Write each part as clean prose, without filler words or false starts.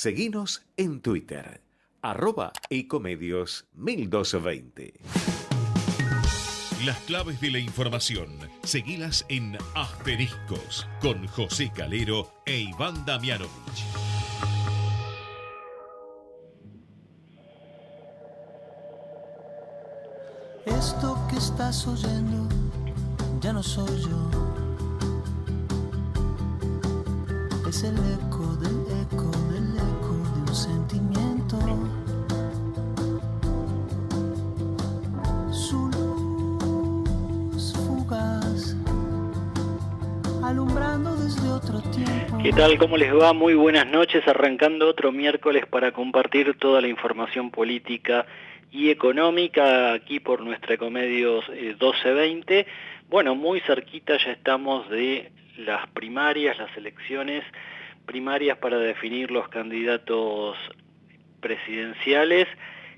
Seguinos en Twitter, @ecomedios1220. Las claves de la información, seguilas en Asteriscos, con José Calero e Iván Damianovich. Esto que estás oyendo ya no soy yo. Es el eco del eco del eco de un sentimiento. Su luz fugaz, alumbrando desde otro tiempo. ¿Qué tal? ¿Cómo les va? Muy buenas noches, arrancando otro miércoles para compartir toda la información política y económica aquí por nuestra Ecomedios 1220. Bueno, muy cerquita ya estamos de las primarias, las elecciones primarias para definir los candidatos presidenciales,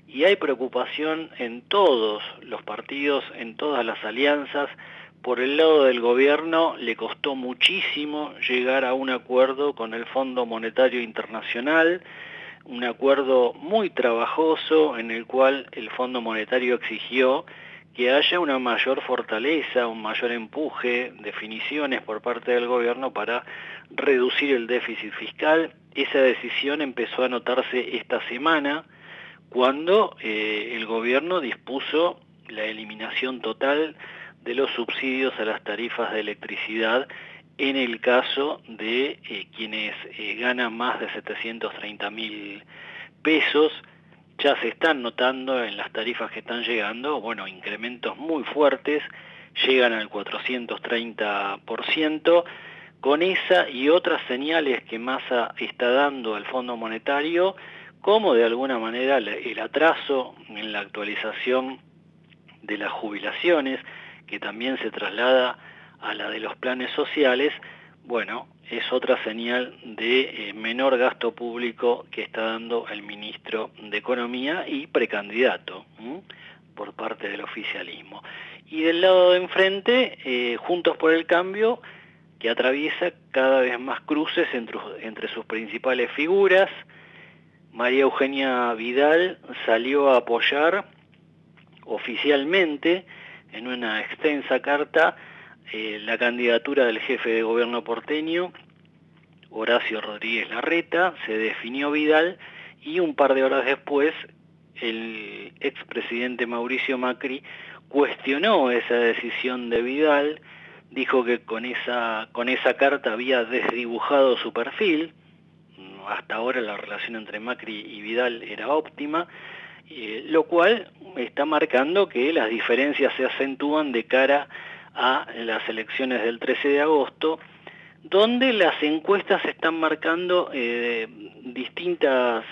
y hay preocupación en todos los partidos, en todas las alianzas. Por el lado del gobierno le costó muchísimo llegar a un acuerdo con el Fondo Monetario Internacional, un acuerdo muy trabajoso en el cual el Fondo Monetario exigió que haya una mayor fortaleza, un mayor empuje, definiciones por parte del gobierno para reducir el déficit fiscal. Esa decisión empezó a notarse esta semana, cuando el gobierno dispuso la eliminación total de los subsidios a las tarifas de electricidad en el caso de quienes ganan más de 730.000 pesos. Ya se están notando en las tarifas que están llegando, bueno, incrementos muy fuertes, llegan al 430%, con esa y otras señales que Massa está dando al Fondo Monetario, como de alguna manera el atraso en la actualización de las jubilaciones, que también se traslada a la de los planes sociales. Bueno, es otra señal de menor gasto público que está dando el ministro de Economía y precandidato por parte del oficialismo. Y del lado de enfrente, Juntos por el Cambio, que atraviesa cada vez más cruces entre sus principales figuras. María Eugenia Vidal salió a apoyar oficialmente en una extensa carta la candidatura del jefe de gobierno porteño, Horacio Rodríguez Larreta. Se definió Vidal y un par de horas después el expresidente Mauricio Macri cuestionó esa decisión de Vidal, dijo que con esa carta había desdibujado su perfil. Hasta ahora la relación entre Macri y Vidal era óptima, lo cual está marcando que las diferencias se acentúan de cara a las elecciones del 13 de agosto, donde las encuestas están marcando distintos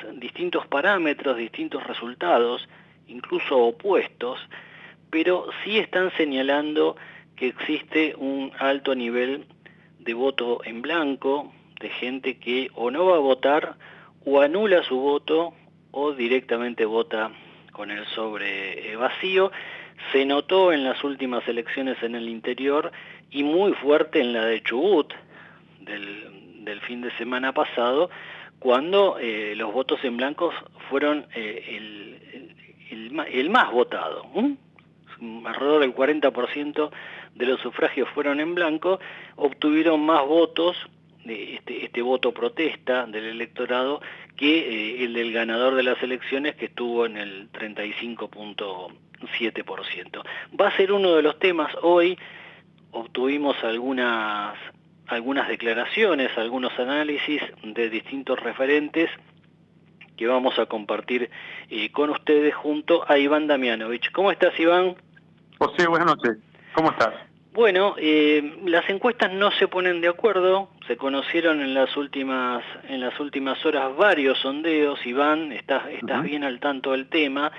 parámetros, distintos resultados, incluso opuestos, pero sí están señalando que existe un alto nivel de voto en blanco, de gente que o no va a votar, o anula su voto, o directamente vota con el sobre vacío. Se notó en las últimas elecciones en el interior y muy fuerte en la de Chubut del fin de semana pasado, cuando los votos en blanco fueron el más votado. Alrededor del 40% de los sufragios fueron en blanco, obtuvieron más votos, este voto protesta del electorado, que el del ganador de las elecciones, que estuvo en el 35.7%. Va a ser uno de los temas hoy. Obtuvimos algunas declaraciones, algunos análisis de distintos referentes que vamos a compartir con ustedes junto a Iván Damianovich. ¿Cómo estás, Iván? José, buenas noches. ¿Cómo estás? Bueno, las encuestas no se ponen de acuerdo. Se conocieron en las últimas horas varios sondeos. Iván, estás bien al tanto del tema.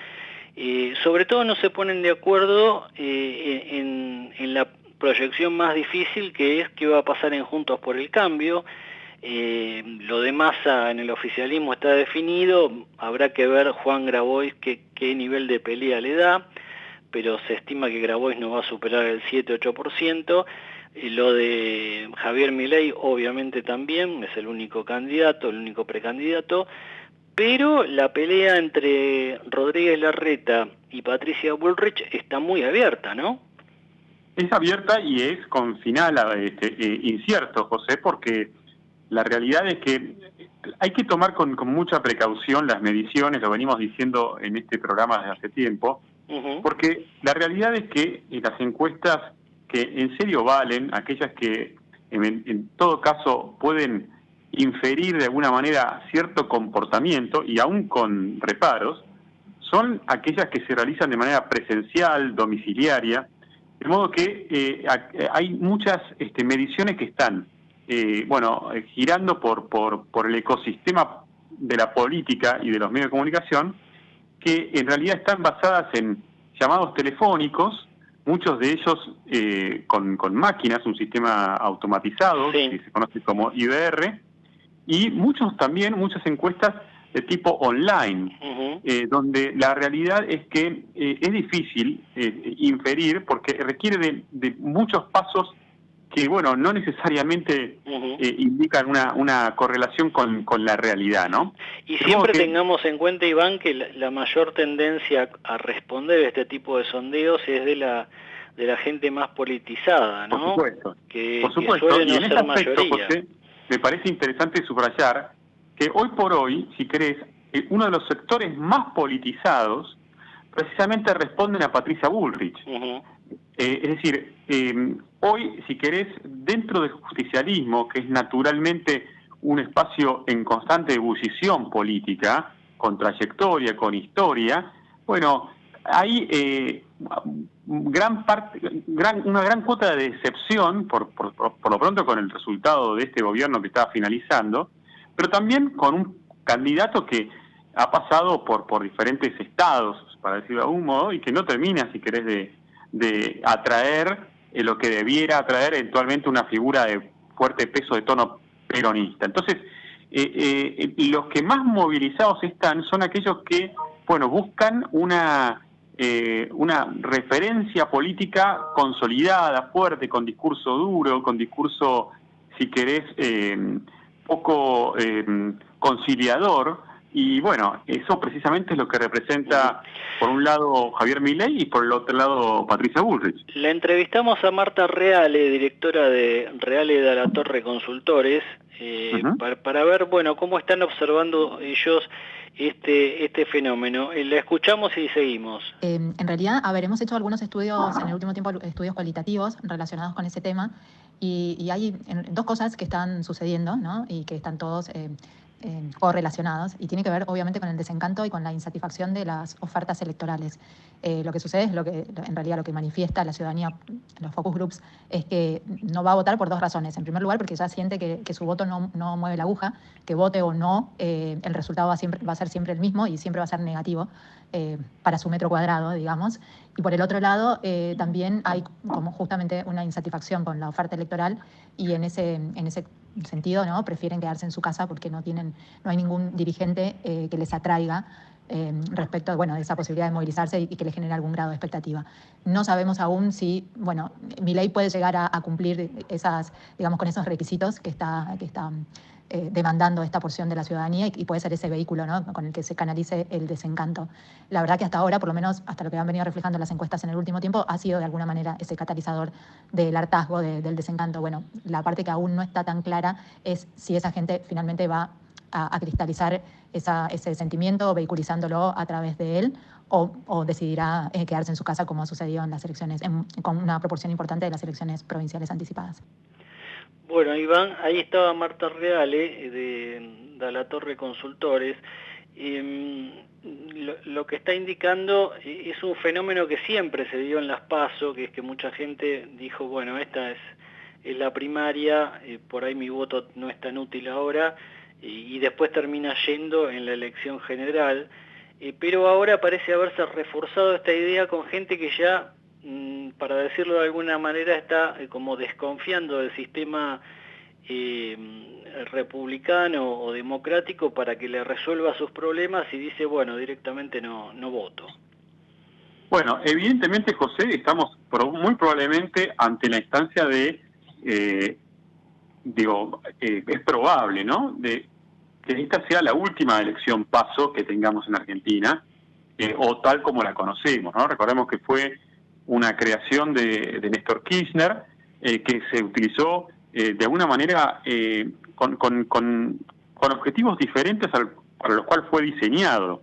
Sobre todo no se ponen de acuerdo en la proyección más difícil, que es qué va a pasar en Juntos por el Cambio. Lo de Massa en el oficialismo está definido. Habrá que ver Juan Grabois qué nivel de pelea le da, pero se estima que Grabois no va a superar el 7-8%. Lo de Javier Milei obviamente también, es el único candidato, el único precandidato, pero la pelea entre Rodríguez Larreta y Patricia Bullrich está muy abierta, ¿no? Es abierta y es con final incierto, José, porque la realidad es que hay que tomar con mucha precaución las mediciones, lo venimos diciendo en este programa desde hace tiempo, porque la realidad es que las encuestas que en serio valen, aquellas que en todo caso pueden inferir de alguna manera cierto comportamiento y aún con reparos, son aquellas que se realizan de manera presencial, domiciliaria, de modo que hay muchas mediciones que están girando por el ecosistema de la política y de los medios de comunicación, que en realidad están basadas en llamados telefónicos, muchos de ellos con máquinas, un sistema automatizado, Sí. que se conoce como IBR, y muchas encuestas de tipo online, donde la realidad es que es difícil inferir, porque requiere de muchos pasos que, bueno, no necesariamente indican una correlación con la realidad, ¿no? Y siempre tengamos en cuenta, Iván, que la mayor tendencia a responder a este tipo de sondeos es de la gente más politizada, ¿no? Por supuesto. Que Y suele no en este ser aspecto, mayoría. José, me parece interesante subrayar que hoy por hoy, si querés, uno de los sectores más politizados precisamente responden a Patricia Bullrich. Es decir, hoy, si querés, dentro del justicialismo, que es naturalmente un espacio en constante ebullición política, con trayectoria, con historia, bueno, hay una gran cuota de decepción, por lo pronto con el resultado de este gobierno que está finalizando, pero también con un candidato que ha pasado por diferentes estados, para decirlo de algún modo, y que no termina, si querés, de atraer lo que debiera atraer eventualmente una figura de fuerte peso de tono peronista. Entonces, los que más movilizados están son aquellos que, bueno, buscan una referencia política consolidada, fuerte, con discurso duro, con discurso, si querés, poco conciliador. Y bueno, eso precisamente es lo que representa, por un lado, Javier Milei y por el otro lado, Patricia Bullrich. La entrevistamos a Marta Reale, directora de Reale de la Torre Consultores, para ver, bueno, cómo están observando ellos este fenómeno. La escuchamos y seguimos. En realidad, hemos hecho algunos estudios en el último tiempo, estudios cualitativos relacionados con ese tema, y hay dos cosas que están sucediendo, ¿no? Y que están todos correlacionados, y tiene que ver obviamente con el desencanto y con la insatisfacción de las ofertas electorales. Lo que sucede es en realidad lo que manifiesta la ciudadanía, los focus groups, es que no va a votar por dos razones. En primer lugar, porque ya siente que su voto no mueve la aguja, que vote o no, el resultado va a ser siempre el mismo y siempre va a ser negativo para su metro cuadrado, digamos. Y por el otro lado, también hay como justamente una insatisfacción con la oferta electoral, y en ese sentido, ¿no?, prefieren quedarse en su casa porque no hay ningún dirigente que les atraiga respecto, bueno, de esa posibilidad de movilizarse y que les genere algún grado de expectativa. No sabemos aún si, bueno, Milei puede llegar a cumplir con esos requisitos que está demandando esta porción de la ciudadanía, y puede ser ese vehículo, ¿no?, con el que se canalice el desencanto. La verdad que hasta ahora, por lo menos hasta lo que han venido reflejando las encuestas en el último tiempo, ha sido de alguna manera ese catalizador del hartazgo, del desencanto. Bueno, la parte que aún no está tan clara es si esa gente finalmente va a cristalizar ese sentimiento, vehiculizándolo a través de él, o decidirá quedarse en su casa, como ha sucedido en las elecciones, con una proporción importante de las elecciones provinciales anticipadas. Bueno, Iván, ahí estaba Marta Reale de la Torre Consultores. Lo que está indicando es un fenómeno que siempre se dio en las PASO, que es que mucha gente dijo, bueno, esta es la primaria, por ahí mi voto no es tan útil ahora, y después termina yendo en la elección general. Pero ahora parece haberse reforzado esta idea con gente que ya, para decirlo de alguna manera, está como desconfiando del sistema republicano o democrático para que le resuelva sus problemas, y dice, bueno, directamente no voto. Bueno, evidentemente, José, estamos muy probablemente ante la instancia de es probable, ¿no?, de que esta sea la última elección PASO que tengamos en Argentina, o tal como la conocemos, ¿no? Recordemos que fue una creación de Néstor Kirchner, que se utilizó de alguna manera con objetivos diferentes para los cuales fue diseñado,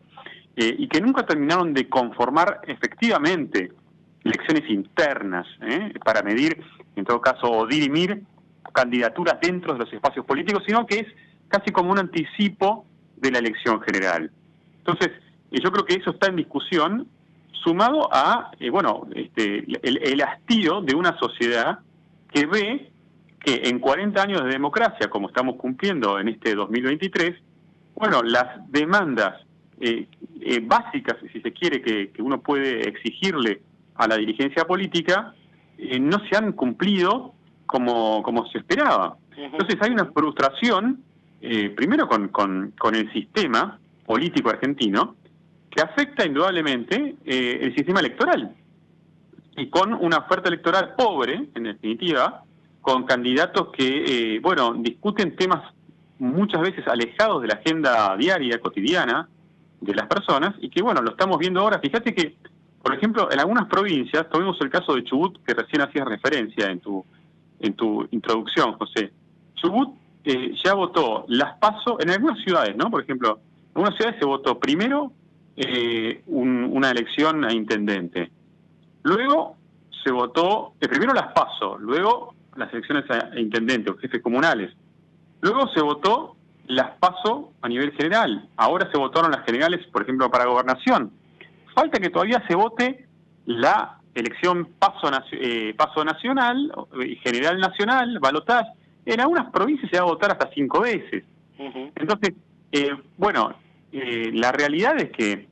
y que nunca terminaron de conformar efectivamente elecciones internas, para medir, en todo caso, o dirimir candidaturas dentro de los espacios políticos, sino que es casi como un anticipo de la elección general. Entonces, yo creo que eso está en discusión, sumado a el hastío de una sociedad que ve que en 40 años de democracia, como estamos cumpliendo en este 2023, bueno, las demandas básicas, si se quiere, que uno puede exigirle a la dirigencia política, no se han cumplido como se esperaba. Entonces hay una frustración, primero con el sistema político argentino, que afecta indudablemente el sistema electoral, y con una oferta electoral pobre, en definitiva, con candidatos que, discuten temas muchas veces alejados de la agenda diaria, cotidiana, de las personas, y que, lo estamos viendo ahora. Fíjate que, por ejemplo, en algunas provincias, tomemos el caso de Chubut, que recién hacías referencia en tu introducción, José. Chubut ya votó las PASO en algunas ciudades, ¿no? Por ejemplo, en algunas ciudades se votó primero una elección a intendente. Luego se votó primero las PASO, luego las elecciones a intendente o jefes comunales. Luego se votó las PASO a nivel general. Ahora se votaron las generales, por ejemplo, para gobernación. Falta que todavía se vote la elección PASO nacional, general nacional, balotaje. En algunas provincias se va a votar hasta 5 veces. Entonces, la realidad es que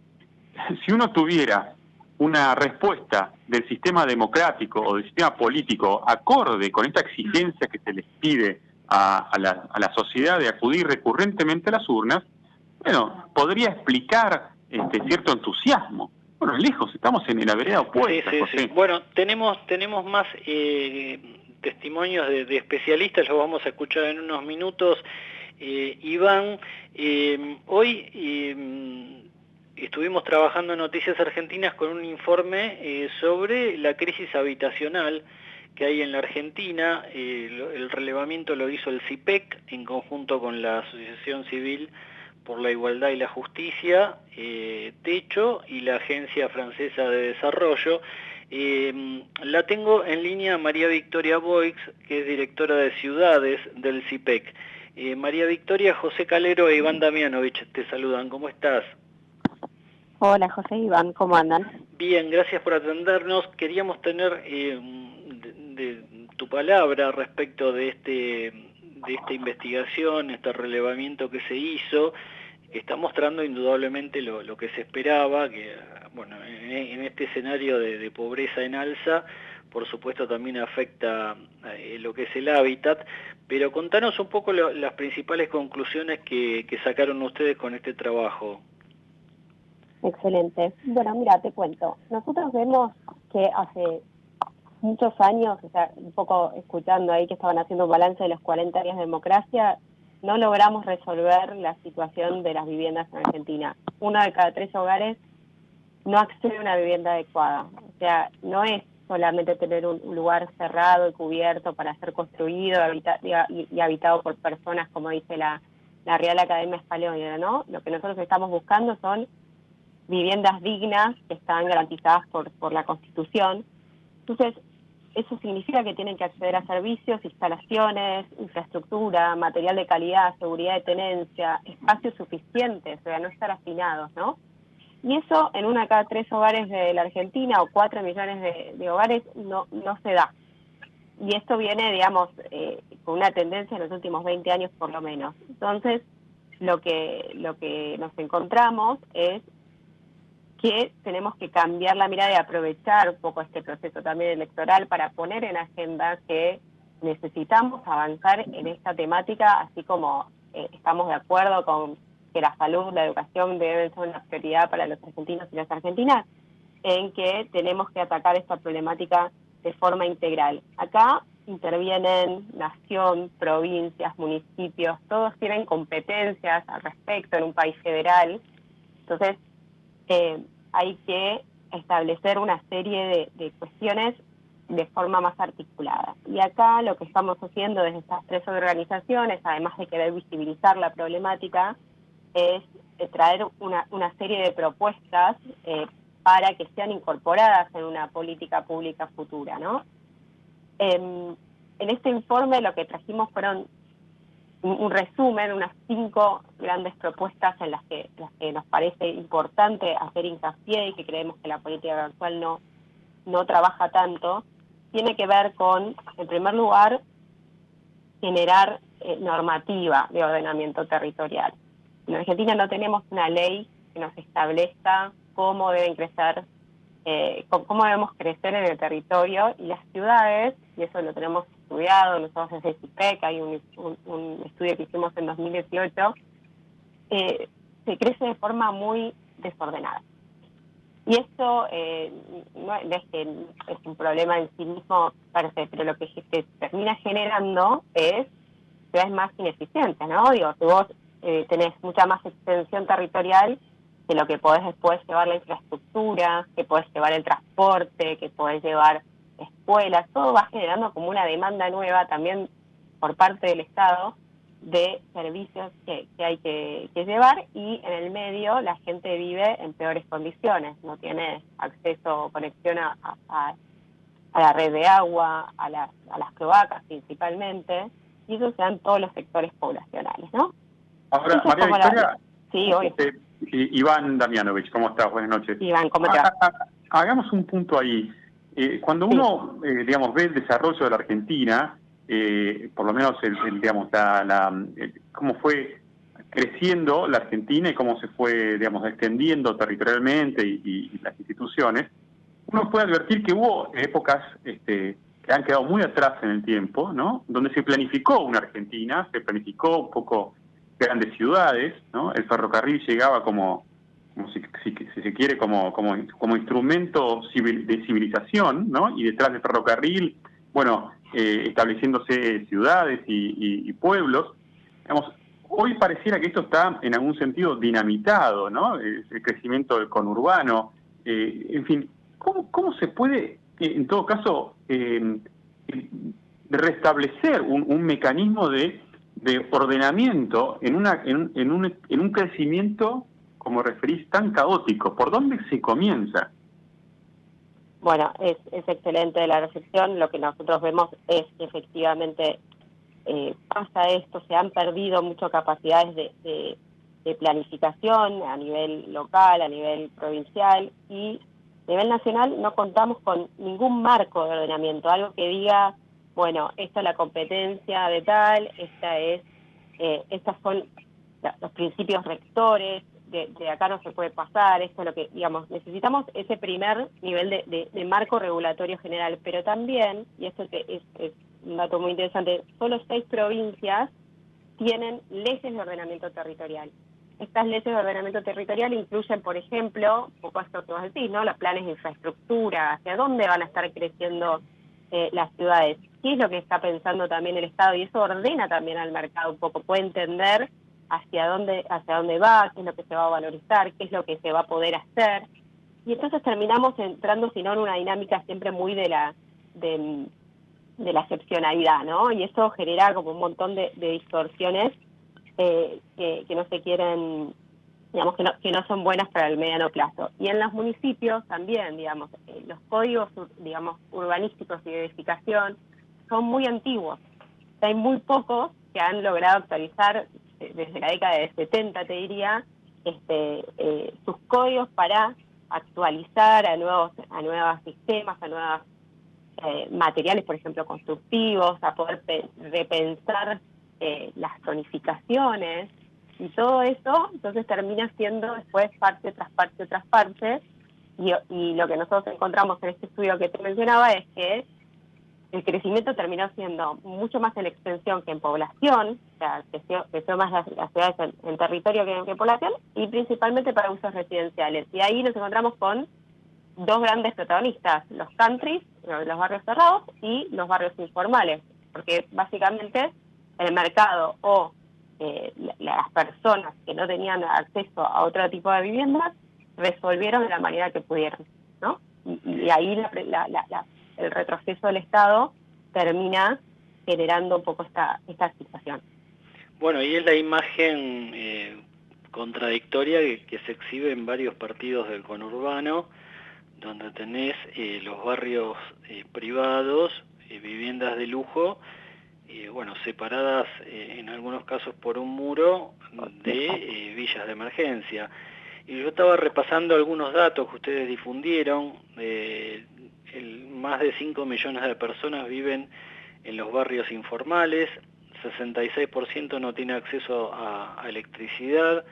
si uno tuviera una respuesta del sistema democrático o del sistema político acorde con esta exigencia que se les pide a la sociedad de acudir recurrentemente a las urnas, podría explicar cierto entusiasmo. Lejos, estamos en la vereda opuesta. Sí. Bueno, tenemos más testimonios de especialistas, los vamos a escuchar en unos minutos. Iván, hoy estuvimos trabajando en Noticias Argentinas con un informe sobre la crisis habitacional que hay en la Argentina. El relevamiento lo hizo el CIPEC en conjunto con la Asociación Civil por la Igualdad y la Justicia, Techo, y la Agencia Francesa de Desarrollo. La tengo en línea María Victoria Boix, que es directora de Ciudades del CIPEC. María Victoria, José Calero e Iván Damianovich te saludan. ¿Cómo estás? Hola, José, Iván, ¿cómo andan? Bien, gracias por atendernos. Queríamos tener de tu palabra respecto de esta investigación, este relevamiento que se hizo, que está mostrando indudablemente lo que se esperaba, que en este escenario de pobreza en alza, por supuesto también afecta lo que es el hábitat, pero contanos un poco las principales conclusiones que sacaron ustedes con este trabajo. Excelente. Bueno, mira, te cuento. Nosotros vemos que hace muchos años, o sea, un poco escuchando ahí que estaban haciendo un balance de los 40 años de democracia, no logramos resolver la situación de las viviendas en Argentina. 1 de cada 3 hogares no accede a una vivienda adecuada. O sea, no es solamente tener un lugar cerrado y cubierto para ser construido y habitado por personas, como dice la Real Academia Española, ¿no? Lo que nosotros estamos buscando son viviendas dignas que están garantizadas por la Constitución. Entonces, eso significa que tienen que acceder a servicios, instalaciones, infraestructura, material de calidad, seguridad de tenencia, espacios suficientes, o sea, no estar hacinados, ¿no? Y eso en 1 de cada 3 hogares de la Argentina, o 4 millones de hogares, no se da. Y esto viene, digamos, con una tendencia en los últimos 20 años por lo menos. Entonces, lo que nos encontramos es que tenemos que cambiar la mirada y aprovechar un poco este proceso también electoral para poner en agenda que necesitamos avanzar en esta temática, así como estamos de acuerdo con que la salud, la educación deben ser una prioridad para los argentinos y las argentinas, en que tenemos que atacar esta problemática de forma integral. Acá intervienen nación, provincias, municipios, todos tienen competencias al respecto en un país federal. Entonces, hay que establecer una serie de cuestiones de forma más articulada. Y acá lo que estamos haciendo desde estas 3 organizaciones, además de querer visibilizar la problemática, es traer una serie de propuestas para que sean incorporadas en una política pública futura, ¿no? En este informe lo que trajimos fueron un resumen, unas 5 grandes propuestas en las que nos parece importante hacer hincapié y que creemos que la política actual no trabaja tanto. Tiene que ver con, en primer lugar, generar normativa de ordenamiento territorial. En Argentina no tenemos una ley que nos establezca cómo deben crecer, cómo debemos crecer en el territorio, y las ciudades, y eso lo tenemos estudiado nosotros desde CIPEC, hay un estudio que hicimos en 2018, se crece de forma muy desordenada. Y esto no es que es un problema en sí mismo per se, pero lo que se termina generando es ciudades más ineficientes, ¿no? Digo, si vos tenés mucha más extensión territorial, que lo que podés después llevar la infraestructura, que podés llevar el transporte, que podés llevar escuelas, todo va generando como una demanda nueva también por parte del Estado de servicios que hay que llevar, y en el medio la gente vive en peores condiciones, no tiene acceso o conexión a la red de agua, a las cloacas principalmente, y eso se da en todos los sectores poblacionales, ¿no? Ahora, María Victoria, Sí, hoy. Iván Damianovich, ¿cómo estás? Buenas noches. Iván, ¿cómo te va? Hagamos un punto ahí. Cuando uno, digamos, ve el desarrollo de la Argentina, por lo menos, digamos, cómo fue creciendo la Argentina y cómo se fue, digamos, extendiendo territorialmente y las instituciones, uno puede advertir que hubo épocas que han quedado muy atrás en el tiempo, ¿no? Donde se planificó una Argentina, se planificó un poco grandes ciudades, ¿no? El ferrocarril llegaba como si se quiere, como instrumento de civilización, ¿no? Y detrás del ferrocarril, bueno, estableciéndose ciudades y pueblos. Digamos, hoy pareciera que esto está en algún sentido dinamitado, ¿no? El crecimiento del conurbano, en fin, ¿cómo se puede, en todo caso, restablecer un mecanismo de ordenamiento en un crecimiento, como referís, tan caótico? ¿Por dónde se comienza? Bueno, es excelente la reflexión. Lo que nosotros vemos es que efectivamente pasa esto, se han perdido muchas capacidades de planificación a nivel local, a nivel provincial, y a nivel nacional no contamos con ningún marco de ordenamiento, algo que diga, bueno, esta es la competencia de tal, estas son los principios rectores, de acá no se puede pasar, esto es lo que, digamos, necesitamos ese primer nivel de marco regulatorio general, pero también, y esto es un dato muy interesante, solo 6 provincias tienen leyes de ordenamiento territorial. Estas leyes de ordenamiento territorial incluyen, por ejemplo, un poco esto que vos decís, ¿no? Los planes de infraestructura, hacia dónde van a estar creciendo las ciudades, qué es lo que está pensando también el Estado, y eso ordena también al mercado un poco, puede entender hacia dónde va, qué es lo que se va a valorizar, qué es lo que se va a poder hacer, y entonces terminamos entrando, si no, en una dinámica siempre muy de la excepcionalidad, ¿no? Y eso genera como un montón de distorsiones que no se quieren, digamos, que no son buenas para el mediano plazo. Y en los municipios también, digamos, los códigos, digamos, urbanísticos y de edificación son muy antiguos. Hay muy pocos que han logrado actualizar desde la década de 70, te diría, sus códigos para actualizar a nuevos sistemas, a nuevos materiales, por ejemplo, constructivos, a poder repensar las zonificaciones y todo eso. Entonces termina siendo después parte tras parte tras parte, y lo que nosotros encontramos en este estudio que te mencionaba es que el crecimiento terminó siendo mucho más en extensión que en población, o sea, creció más las ciudades en territorio que en población, y principalmente para usos residenciales. Y ahí nos encontramos con dos grandes protagonistas, los countries, los barrios cerrados, y los barrios informales, porque básicamente el mercado o las personas que no tenían acceso a otro tipo de viviendas resolvieron de la manera que pudieron, ¿no? Y ahí el retroceso del Estado termina generando un poco esta situación. Bueno, y es la imagen contradictoria que se exhibe en varios partidos del conurbano, donde tenés los barrios privados, viviendas de lujo, bueno, separadas en algunos casos por un muro de villas de emergencia. Y yo estaba repasando algunos datos que ustedes difundieron. Más de 5 millones de personas viven en los barrios informales, 66% no tiene acceso a electricidad,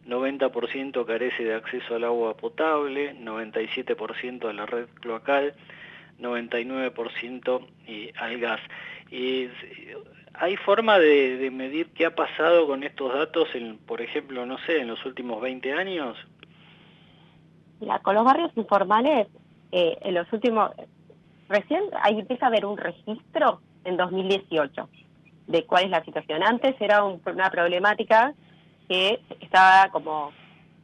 90% carece de acceso al agua potable, 97% a la red cloacal, 99% al gas. ¿Hay forma de medir qué ha pasado con estos datos, por ejemplo, no sé, en los últimos 20 años? Mira, con los barrios informales, en los últimos... Recién ahí empieza a haber un registro en 2018 de cuál es la situación. Antes era una problemática que estaba como...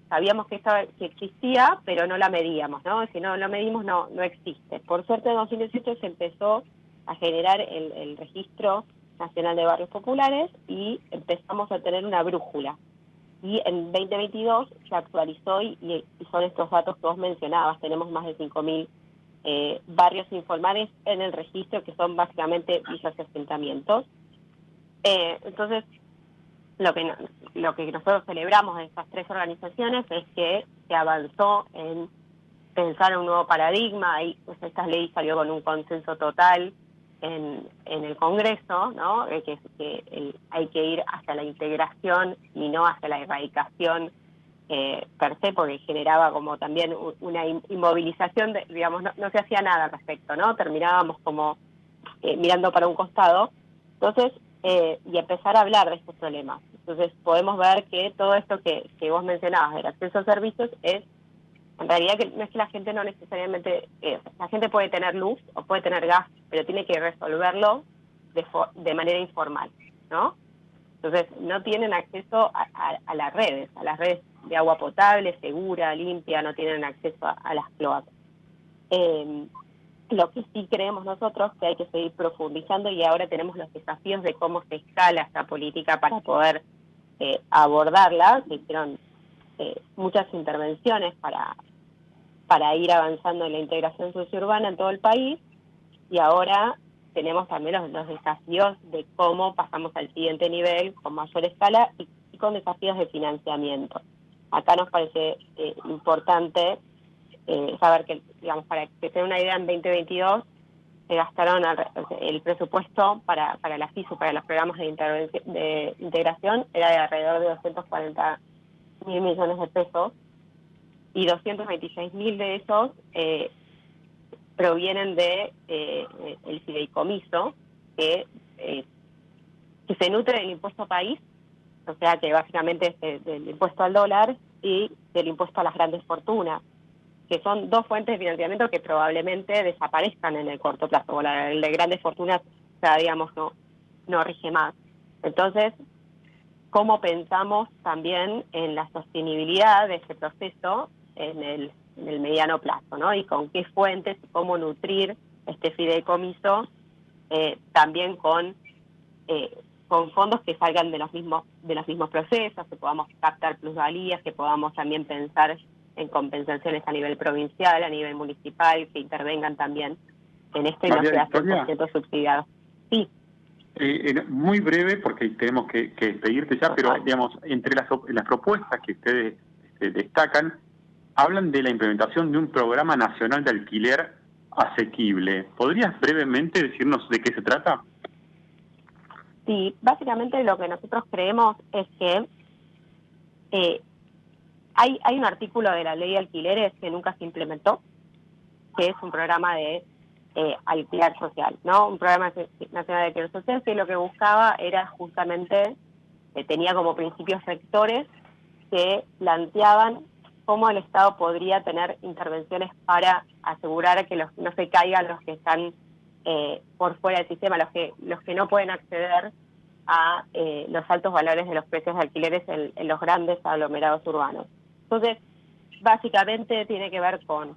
Sabíamos que existía, pero no la medíamos, ¿no? Si no lo medimos, no existe. Por suerte, en 2018 se empezó a generar el Registro Nacional de Barrios Populares y empezamos a tener una brújula. Y en 2022 se actualizó y son estos datos que vos mencionabas. Tenemos más de 5.000 barrios informales en el registro, que son básicamente villas y asentamientos. Entonces, lo que nosotros celebramos de estas tres organizaciones es que se avanzó en pensar en un nuevo paradigma. Ahí, pues, esta ley salió con un consenso total en el Congreso, ¿no? Hay que ir hacia la integración y no hacia la erradicación per se, porque generaba como también una inmovilización, digamos, no se hacía nada al respecto, ¿no? Terminábamos como mirando para un costado. Entonces, y empezar a hablar de estos problemas. Entonces podemos ver que todo esto que vos mencionabas del acceso a servicios es, en realidad, que no es que la gente no necesariamente, la gente puede tener luz o puede tener gas, pero tiene que resolverlo de manera informal, ¿no? Entonces no tienen acceso a las redes de agua potable, segura, limpia, no tienen acceso a las cloacas. Lo que sí creemos nosotros que hay que seguir profundizando, y ahora tenemos los desafíos de cómo se escala esta política para poder abordarla. Se hicieron muchas intervenciones para ir avanzando en la integración sociourbana en todo el país, y ahora tenemos también los desafíos de cómo pasamos al siguiente nivel con mayor escala y con desafíos de financiamiento. Acá nos parece importante saber que, digamos, para que tengan una idea, en 2022 se gastaron el presupuesto para la FISU, para los programas de integración, era de alrededor de 240.000 millones de pesos, y 226.000 de esos provienen de el fideicomiso, que se nutre del impuesto país, o sea que básicamente es del impuesto al dólar y del impuesto a las grandes fortunas, que son dos fuentes de financiamiento que probablemente desaparezcan en el corto plazo. El de grandes fortunas, ya digamos, no rige más. Entonces, ¿cómo pensamos también en la sostenibilidad de este proceso en el mediano plazo, ¿no? Y con qué fuentes, cómo nutrir este fideicomiso, también con fondos que salgan de los mismos procesos, que podamos captar plusvalías, que podamos también pensar en compensaciones a nivel provincial, a nivel municipal, que intervengan también en esto y no sea 100% subsidiado. Sí. Muy breve, porque tenemos que despedirte ya, pero digamos, entre las propuestas que ustedes destacan, hablan de la implementación de un programa nacional de alquiler asequible. ¿Podrías brevemente decirnos de qué se trata? Sí, básicamente lo que nosotros creemos es que hay un artículo de la ley de alquileres que nunca se implementó, que es un programa de alquiler social, ¿no? Un programa nacional de alquiler social que lo que buscaba era justamente, tenía como principios rectores que planteaban cómo el Estado podría tener intervenciones para asegurar que no se caigan los que están por fuera del sistema, los que no pueden acceder a los altos valores de los precios de alquileres en los grandes aglomerados urbanos. Entonces, básicamente tiene que ver con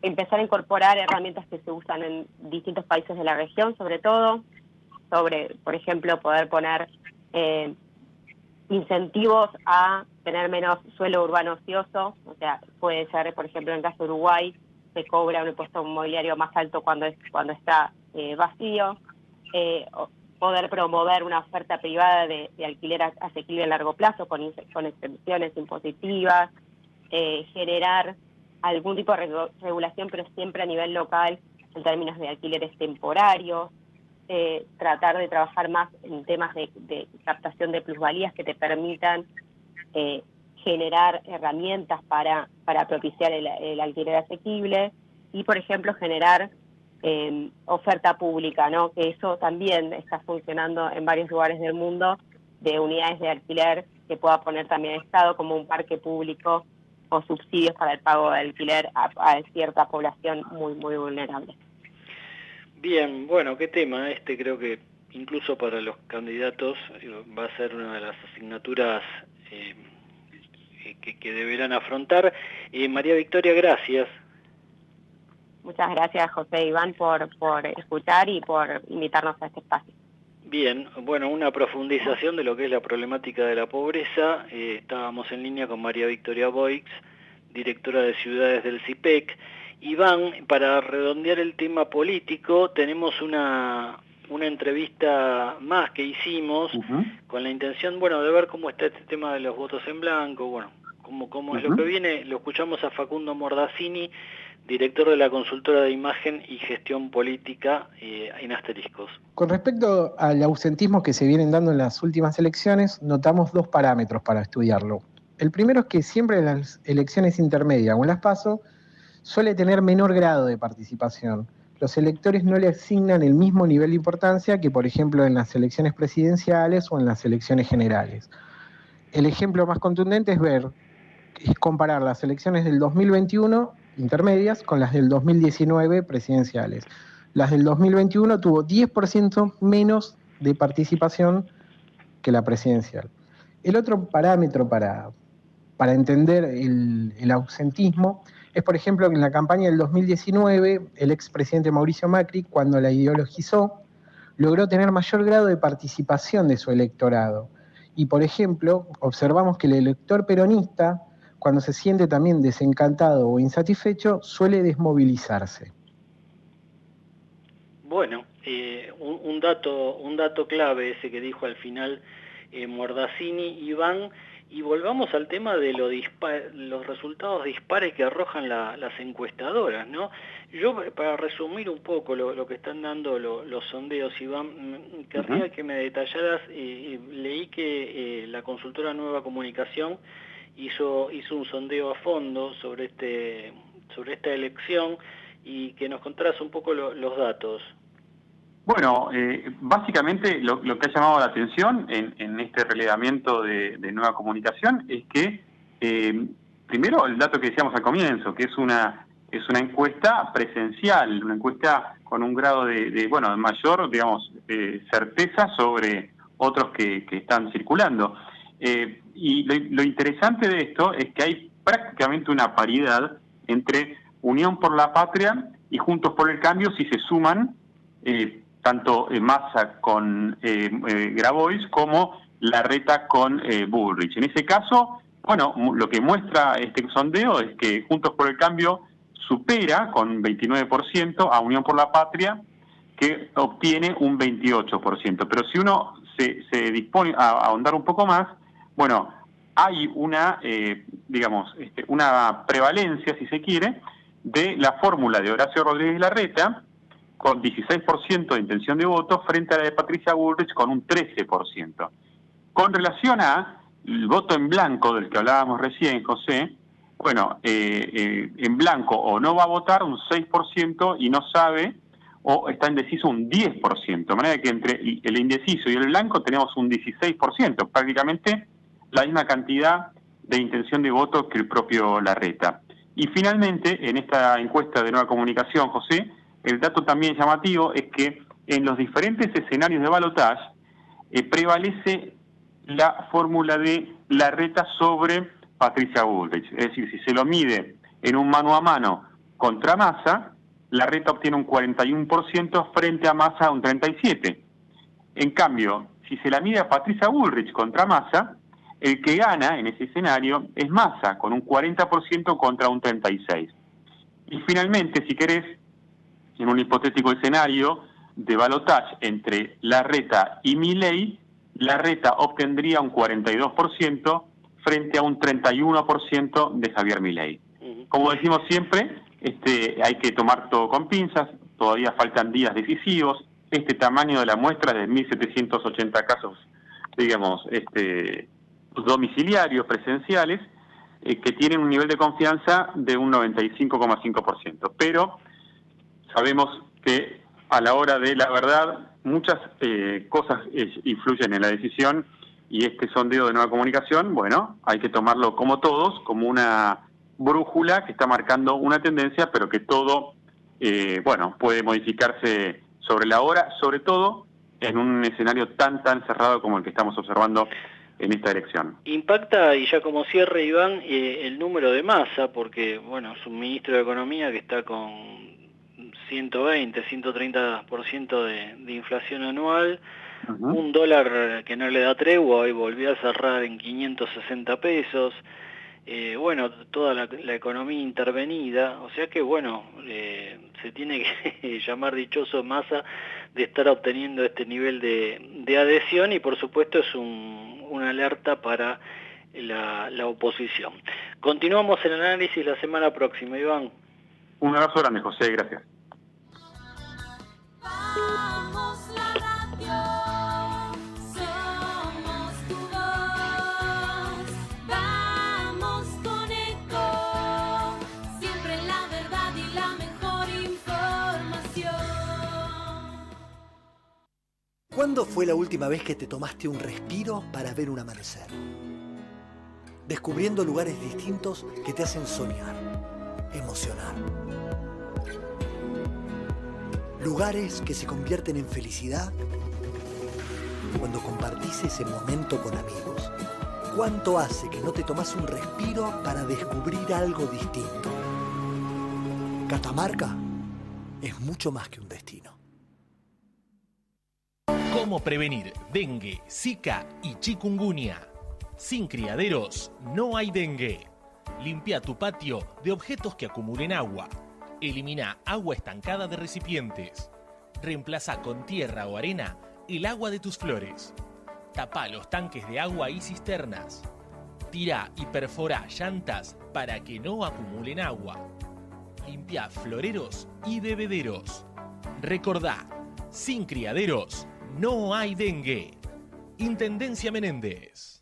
empezar a incorporar herramientas que se usan en distintos países de la región, sobre todo, por ejemplo, poder poner incentivos a tener menos suelo urbano ocioso, o sea, puede ser, por ejemplo, en el caso de Uruguay, se cobra un impuesto inmobiliario más alto cuando está vacío, poder promover una oferta privada de alquiler asequible a largo plazo con exenciones impositivas, generar algún tipo de regulación, pero siempre a nivel local en términos de alquileres temporarios, tratar de trabajar más en temas de captación de plusvalías que te permitan generar herramientas para propiciar el alquiler asequible y, por ejemplo, generar oferta pública, ¿no? Que eso también está funcionando en varios lugares del mundo, de unidades de alquiler que pueda poner también el Estado como un parque público o subsidios para el pago de alquiler a cierta población muy, muy vulnerable. Bien, bueno, qué tema creo que incluso para los candidatos va a ser una de las asignaturas que deberán afrontar. María Victoria, gracias. Muchas gracias, José e Iván, por escuchar y por invitarnos a este espacio. Bien, bueno, una profundización de lo que es la problemática de la pobreza. Estábamos en línea con María Victoria Boix, directora de Ciudades del CIPEC. Iván, para redondear el tema político, tenemos una entrevista más que hicimos con la intención, bueno, de ver cómo está este tema de los votos en blanco, bueno, cómo es lo que viene. Lo escuchamos a Facundo Mordassini, director de la consultora de imagen y gestión política en Asteriscos. Con respecto al ausentismo que se vienen dando en las últimas elecciones, notamos dos parámetros para estudiarlo. El primero es que siempre en las elecciones intermedias o en las PASO suele tener menor grado de participación. Los electores no le asignan el mismo nivel de importancia que, por ejemplo, en las elecciones presidenciales o en las elecciones generales. El ejemplo más contundente es comparar las elecciones del 2021 intermedias con las del 2019 presidenciales. Las del 2021 tuvo 10% menos de participación que la presidencial. El otro parámetro para entender el ausentismo es, por ejemplo, que en la campaña del 2019, el expresidente Mauricio Macri, cuando la ideologizó, logró tener mayor grado de participación de su electorado. Y, por ejemplo, observamos que el elector peronista, cuando se siente también desencantado o insatisfecho, suele desmovilizarse. Bueno, un dato clave ese que dijo al final Mordassini, Iván, y volvamos al tema de los resultados dispares que arrojan las encuestadoras, ¿no? Yo, para resumir un poco lo que están dando los sondeos, Iván, querría que me detallaras. Leí que la consultora Nueva Comunicación hizo un sondeo a fondo sobre esta elección y que nos contaras un poco los datos. Bueno, básicamente lo que ha llamado la atención en este relevamiento de Nueva Comunicación es que, primero, el dato que decíamos al comienzo, que es una encuesta presencial, una encuesta con un grado de mayor, digamos, certeza sobre otros que están circulando. Y lo interesante de esto es que hay prácticamente una paridad entre Unión por la Patria y Juntos por el Cambio si se suman tanto Massa con Grabois como Larreta con Bullrich. En ese caso, bueno, lo que muestra este sondeo es que Juntos por el Cambio supera con 29% a Unión por la Patria, que obtiene un 28%. Pero si uno se dispone a ahondar un poco más, bueno, hay una prevalencia, si se quiere, de la fórmula de Horacio Rodríguez Larreta, con 16% de intención de voto, frente a la de Patricia Bullrich con un 13%. Con relación al voto en blanco, del que hablábamos recién, José, bueno, en blanco o no va a votar un 6% y no sabe, o está indeciso un 10%. De manera que entre el indeciso y el blanco tenemos un 16%, prácticamente la misma cantidad de intención de voto que el propio Larreta. Y finalmente, en esta encuesta de Nueva Comunicación, José, el dato también llamativo es que en los diferentes escenarios de balotaje prevalece la fórmula de Larreta sobre Patricia Bullrich. Es decir, si se lo mide en un mano a mano contra Massa, Larreta obtiene un 41% frente a Massa un 37%. En cambio, si se la mide a Patricia Bullrich contra Massa, el que gana en ese escenario es Massa, con un 40% contra un 36%. Y finalmente, si querés, en un hipotético escenario de balotaje entre Larreta y Milei, Larreta obtendría un 42% frente a un 31% de Javier Milei. Como decimos siempre, hay que tomar todo con pinzas, todavía faltan días decisivos. Este tamaño de la muestra es de 1.780 casos, digamos, domiciliarios, presenciales, que tienen un nivel de confianza de un 95,5%. Pero sabemos que a la hora de la verdad muchas cosas influyen en la decisión, y este sondeo de Nueva Comunicación, bueno, hay que tomarlo como todos, como una brújula que está marcando una tendencia, pero que todo, puede modificarse sobre la hora, sobre todo en un escenario tan cerrado como el que estamos observando en esta elección. Impacta, y ya como cierre, Iván, el número de Massa, porque, bueno, es un ministro de Economía que está con 120, 130% de inflación anual, un dólar que no le da tregua, hoy volvió a cerrar en 560 pesos, toda la economía intervenida, o sea que, se tiene que llamar dichoso Massa de estar obteniendo este nivel de adhesión, y por supuesto es una alerta para la oposición. Continuamos el análisis la semana próxima, Iván. Un abrazo grande, José, gracias. Vamos la radio, somos tu voz, vamos con Eco, siempre la verdad y la mejor información. ¿Cuándo fue la última vez que te tomaste un respiro para ver un amanecer? Descubriendo lugares distintos que te hacen soñar, emocionar. Lugares que se convierten en felicidad cuando compartís ese momento con amigos. ¿Cuánto hace que no te tomás un respiro para descubrir algo distinto? Catamarca es mucho más que un destino. ¿Cómo prevenir dengue, zika y chikungunya? Sin criaderos no hay dengue. Limpia tu patio de objetos que acumulen agua. Elimina agua estancada de recipientes. Reemplaza con tierra o arena el agua de tus flores. Tapa los tanques de agua y cisternas. Tira y perfora llantas para que no acumulen agua. Limpia floreros y bebederos. Recordá, sin criaderos no hay dengue. Intendencia Menéndez.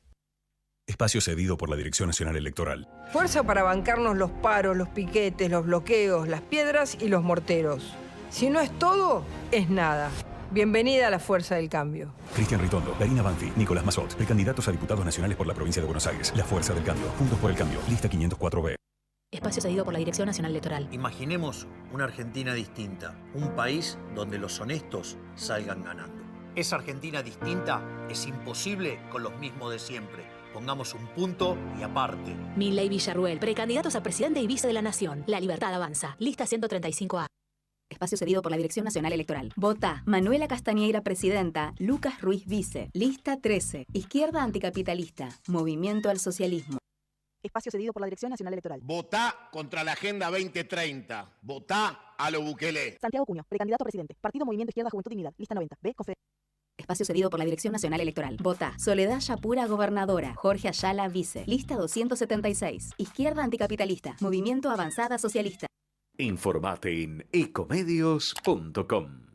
Espacio cedido por la Dirección Nacional Electoral. Fuerza para bancarnos los paros, los piquetes, los bloqueos, las piedras y los morteros. Si no es todo, es nada. Bienvenida a la Fuerza del Cambio. Cristian Ritondo, Darina Banfi, Nicolás Mazot, precandidatos a diputados nacionales por la provincia de Buenos Aires. La Fuerza del Cambio. Juntos por el Cambio. Lista 504B. Espacio cedido por la Dirección Nacional Electoral. Imaginemos una Argentina distinta. Un país donde los honestos salgan ganando. Esa Argentina distinta es imposible con los mismos de siempre. Pongamos un punto y aparte. Milei Villarruel, precandidatos a presidente y vice de la Nación. La Libertad avanza. Lista 135A. Espacio cedido por la Dirección Nacional Electoral. Vota Manuela Castañeira, presidenta. Lucas Ruiz, vice. Lista 13. Izquierda anticapitalista. Movimiento al socialismo. Espacio cedido por la Dirección Nacional Electoral. Votá contra la Agenda 2030. Votá a lo Bukele. Santiago Cuño, precandidato a presidente. Partido Movimiento Izquierda Juventud Dignidad. Lista 90. B. Confe. Espacio cedido por la Dirección Nacional Electoral. Vota Soledad Yapura, gobernadora. Jorge Ayala, vice. Lista 276. Izquierda anticapitalista. Movimiento Avanzada Socialista. Informate en ecomedios.com.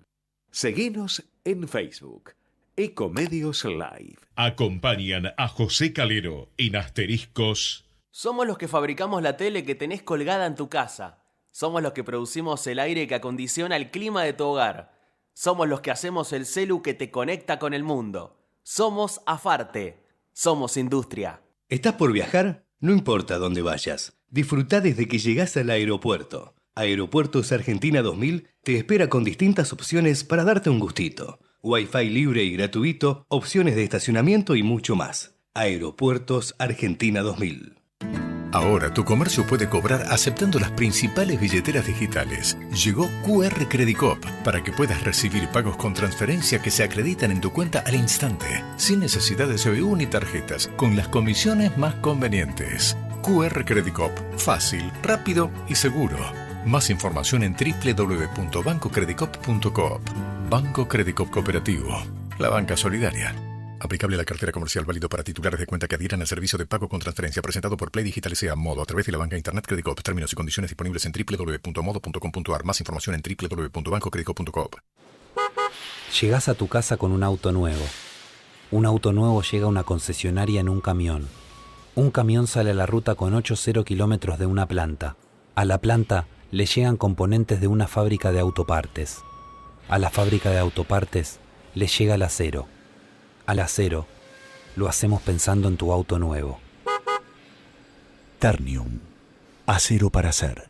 Seguinos en Facebook. Ecomedios Live. Acompañan a José Calero en Asteriscos. Somos los que fabricamos la tele que tenés colgada en tu casa. Somos los que producimos el aire que acondiciona el clima de tu hogar. Somos los que hacemos el celu que te conecta con el mundo. Somos Afarte. Somos industria. ¿Estás por viajar? No importa dónde vayas, disfruta desde que llegás al aeropuerto. Aeropuertos Argentina 2000 te espera con distintas opciones para darte un gustito. Wi-Fi libre y gratuito, opciones de estacionamiento y mucho más. Aeropuertos Argentina 2000. Ahora tu comercio puede cobrar aceptando las principales billeteras digitales. Llegó QR Credit Cop para que puedas recibir pagos con transferencia que se acreditan en tu cuenta al instante, sin necesidad de CBU ni tarjetas, con las comisiones más convenientes. QR Credit Cop, fácil, rápido y seguro. Más información en www.bancocreditcop.coop. Banco Credit Cop Cooperativo, la banca solidaria. Aplicable a la cartera comercial, válido para titulares de cuenta que adhieran al servicio de pago con transferencia presentado por Play Digital S.A. Modo a través de la banca Internet Credit Cop. Términos y condiciones disponibles en www.modo.com.ar. Más información en www.bancocreditcop.coop. Llegás a tu casa con un auto nuevo. Un auto nuevo llega a una concesionaria en un camión. Un camión sale a la ruta con 8,0 kilómetros de una planta. A la planta le llegan componentes de una fábrica de autopartes. A la fábrica de autopartes le llega el acero. Al acero lo hacemos pensando en tu auto nuevo. Ternium. Acero para hacer.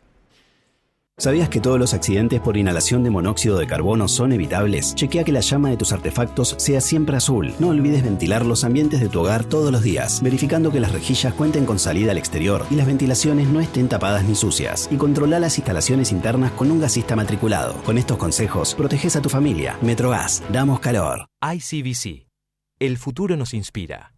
¿Sabías que todos los accidentes por inhalación de monóxido de carbono son evitables? Chequea que la llama de tus artefactos sea siempre azul. No olvides ventilar los ambientes de tu hogar todos los días, verificando que las rejillas cuenten con salida al exterior y las ventilaciones no estén tapadas ni sucias. Y controla las instalaciones internas con un gasista matriculado. Con estos consejos, proteges a tu familia. Metrogas, damos calor. ICBC. El futuro nos inspira.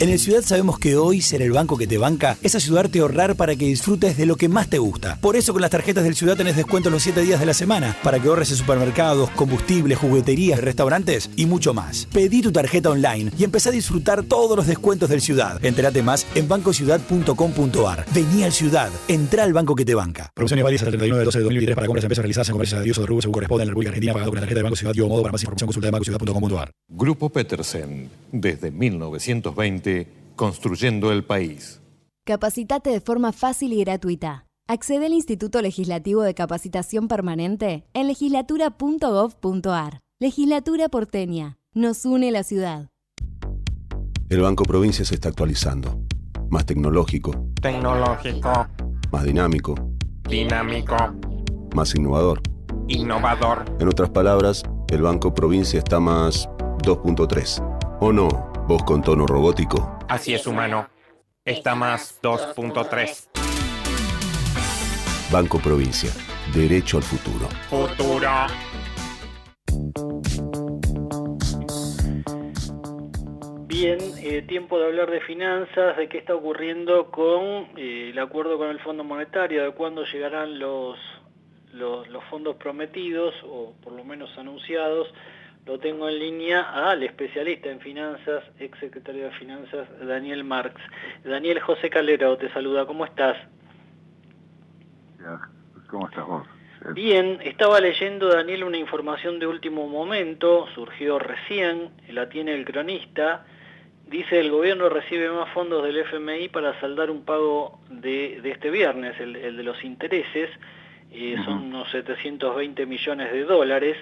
En el Ciudad sabemos que hoy ser el banco que te banca es ayudarte a ahorrar para que disfrutes de lo que más te gusta. Por eso con las tarjetas del Ciudad tenés descuento los 7 días de la semana para que ahorres en supermercados, combustibles, jugueterías, restaurantes y mucho más. Pedí tu tarjeta online y empezá a disfrutar todos los descuentos del Ciudad. Entérate más en bancociudad.com.ar. Vení al Ciudad. Entrá al banco que te banca. Promociones válidas hasta el 31 de 12 de 2023 para compras de empresas realizadas en comercios de uso de rubro según corresponde en la República Argentina, pagado con la tarjeta de Banco Ciudad y modo. Para más información consulta de bancociudad.com.ar. Grupo Petersen, desde 1920, construyendo el país. Capacitate de forma fácil y gratuita. Accede al Instituto Legislativo de Capacitación Permanente en legislatura.gov.ar. Legislatura porteña. Nos une la ciudad. El Banco Provincia se está actualizando. Más tecnológico. Más dinámico. Más innovador. En otras palabras, el Banco Provincia está más 2.3. ¿O no? Voz con tono robótico. Así es, humano. Está más 2.3. Banco Provincia. Derecho al futuro. Futuro. Bien, tiempo de hablar de finanzas, de qué está ocurriendo con el acuerdo con el Fondo Monetario, de cuándo llegarán los fondos prometidos, o por lo menos anunciados. Lo tengo en línea al especialista en finanzas, exsecretario de Finanzas, Daniel Marx. Daniel, José Calero te saluda, ¿cómo estás? ¿Cómo estás vos? Bien, estaba leyendo, Daniel, una información de último momento, surgió recién, la tiene el Cronista. Dice: el gobierno recibe más fondos del FMI para saldar un pago de este viernes, el de los intereses, son unos 720 millones de dólares.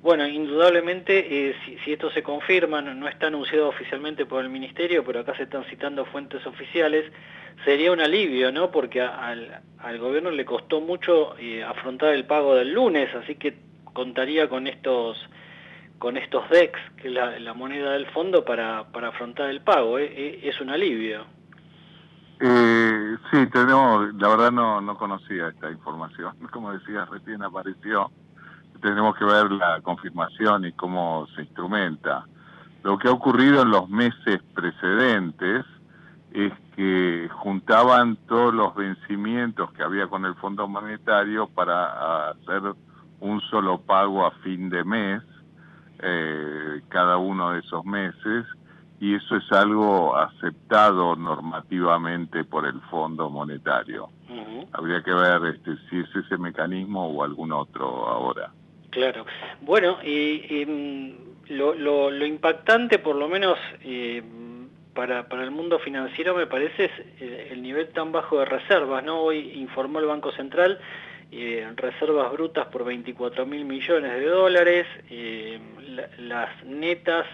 Bueno, indudablemente, si esto se confirma, no está anunciado oficialmente por el Ministerio, pero acá se están citando fuentes oficiales, sería un alivio, ¿no? Porque al gobierno le costó mucho afrontar el pago del lunes, así que contaría con estos DEX, que es la moneda del fondo, para afrontar el pago. Es un alivio. Sí, tenemos, la verdad no conocía esta información, como decías, recién apareció. Tenemos que ver la confirmación y cómo se instrumenta. Lo que ha ocurrido en los meses precedentes es que juntaban todos los vencimientos que había con el Fondo Monetario para hacer un solo pago a fin de mes, cada uno de esos meses, y eso es algo aceptado normativamente por el Fondo Monetario. Habría que ver si es ese mecanismo o algún otro ahora. Claro. Bueno, lo impactante, por lo menos para el mundo financiero, me parece, es el nivel tan bajo de reservas, ¿no? Hoy informó el Banco Central reservas brutas por 24.000 millones de dólares, las netas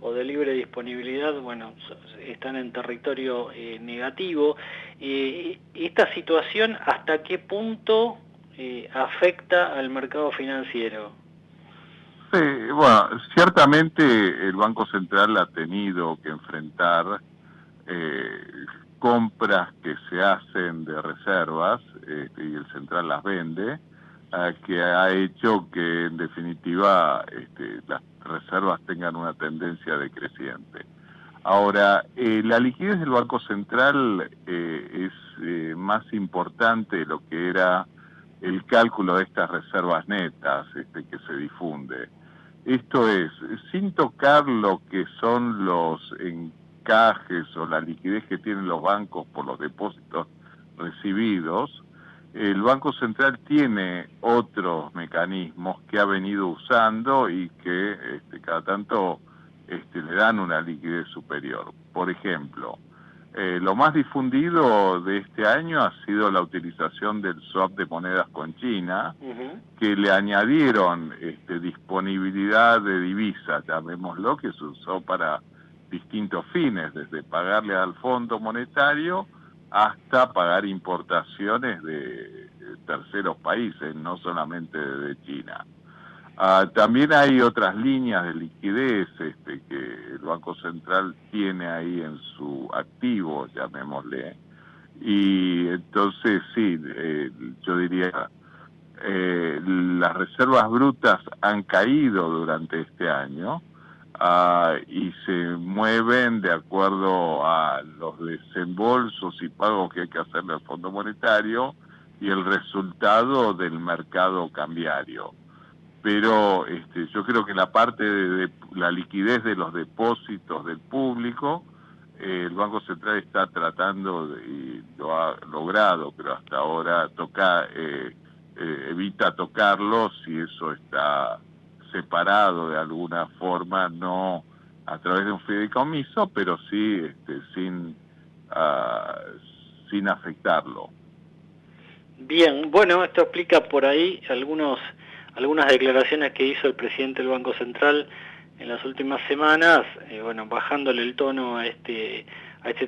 o de libre disponibilidad, bueno, están en territorio negativo. ¿Esta situación hasta qué punto afecta al mercado financiero? Sí, bueno, ciertamente el Banco Central ha tenido que enfrentar compras que se hacen de reservas y el central las vende, que ha hecho que en definitiva las reservas tengan una tendencia decreciente. Ahora, la liquidez del Banco Central es más importante de lo que era el cálculo de estas reservas netas que se difunde. Esto es, sin tocar lo que son los encajes o la liquidez que tienen los bancos por los depósitos recibidos, el Banco Central tiene otros mecanismos que ha venido usando y que cada tanto le dan una liquidez superior. Por ejemplo, lo más difundido de este año ha sido la utilización del swap de monedas con China, que le añadieron disponibilidad de divisas, llamémoslo, que se usó para distintos fines, desde pagarle al Fondo Monetario hasta pagar importaciones de terceros países, no solamente de China. También hay otras líneas de liquidez que el Banco Central tiene ahí en su activo, llamémosle, y entonces sí, yo diría, las reservas brutas han caído durante este año y se mueven de acuerdo a los desembolsos y pagos que hay que hacerle al Fondo Monetario y el resultado del mercado cambiario. Pero yo creo que la parte de la liquidez de los depósitos del público, el Banco Central está tratando, y lo ha logrado, pero hasta ahora evita tocarlo si eso está separado de alguna forma, no a través de un fideicomiso, pero sí sin afectarlo. Bien, bueno, esto explica por ahí algunas declaraciones que hizo el presidente del Banco Central en las últimas semanas, bajándole el tono a este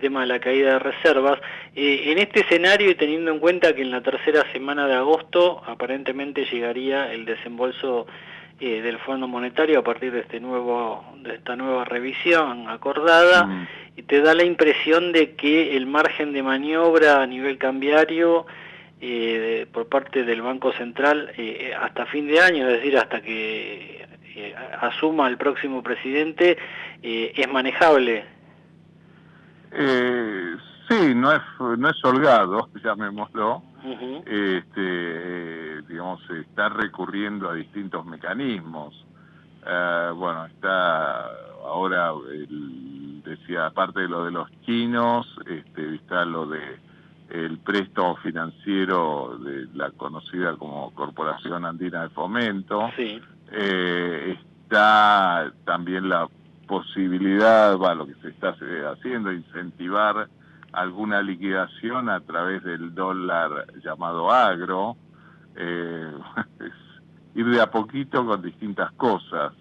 tema de la caída de reservas. En este escenario, y teniendo en cuenta que en la tercera semana de agosto aparentemente llegaría el desembolso del Fondo Monetario a partir de esta nueva revisión acordada, y te da la impresión de que el margen de maniobra a nivel cambiario por parte del Banco Central hasta fin de año, es decir, hasta que asuma el próximo presidente, es manejable. Sí, no es holgado, llamémoslo. Digamos, se está recurriendo a distintos mecanismos. Está ahora, decía, aparte de lo de los chinos, está lo de el préstamo financiero de la conocida como Corporación Andina de Fomento. Sí. Está también la posibilidad, lo que se está haciendo, incentivar alguna liquidación a través del dólar llamado agro. Ir de a poquito con distintas cosas,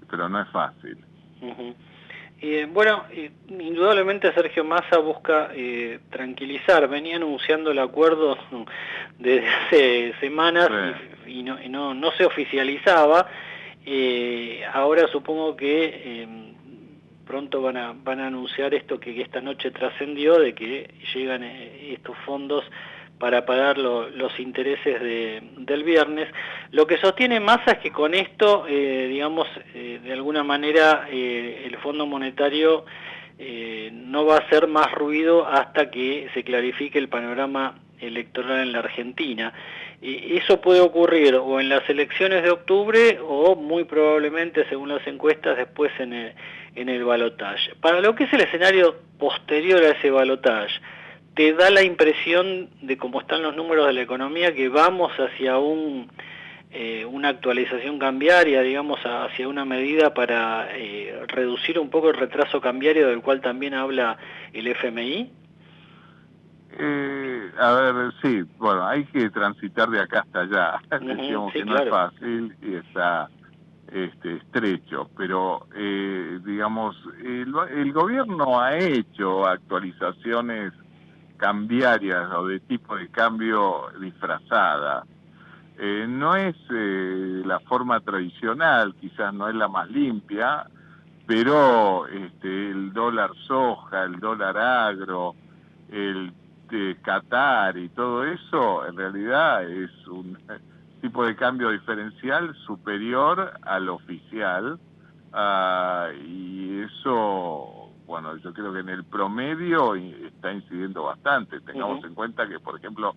pero no es fácil. Indudablemente Sergio Massa busca tranquilizar. Venía anunciando el acuerdo desde hace semanas, sí, y no se oficializaba. Ahora supongo que pronto van a anunciar esto que esta noche trascendió, de que llegan estos fondos para pagar los intereses del viernes. Lo que sostiene Massa es que con esto, de alguna manera, el Fondo Monetario no va a hacer más ruido hasta que se clarifique el panorama electoral en la Argentina. Eso puede ocurrir o en las elecciones de octubre o muy probablemente, según las encuestas, después en el balotaje. Para lo que es el escenario posterior a ese balotaje, ¿te da la impresión de cómo están los números de la economía que vamos hacia una actualización cambiaria, hacia una medida para reducir un poco el retraso cambiario del cual también habla el FMI? Sí, hay que transitar de acá hasta allá. Decíamos que no es fácil y está estrecho, pero digamos, el gobierno ha hecho actualizaciones cambiarias o de tipo de cambio disfrazada. No es la forma tradicional, quizás no es la más limpia, pero el dólar soja, el dólar agro, el Qatar y todo eso, en realidad es un tipo de cambio diferencial superior al oficial, y eso, bueno, yo creo que en el promedio está incidiendo bastante. Tengamos en cuenta que, por ejemplo,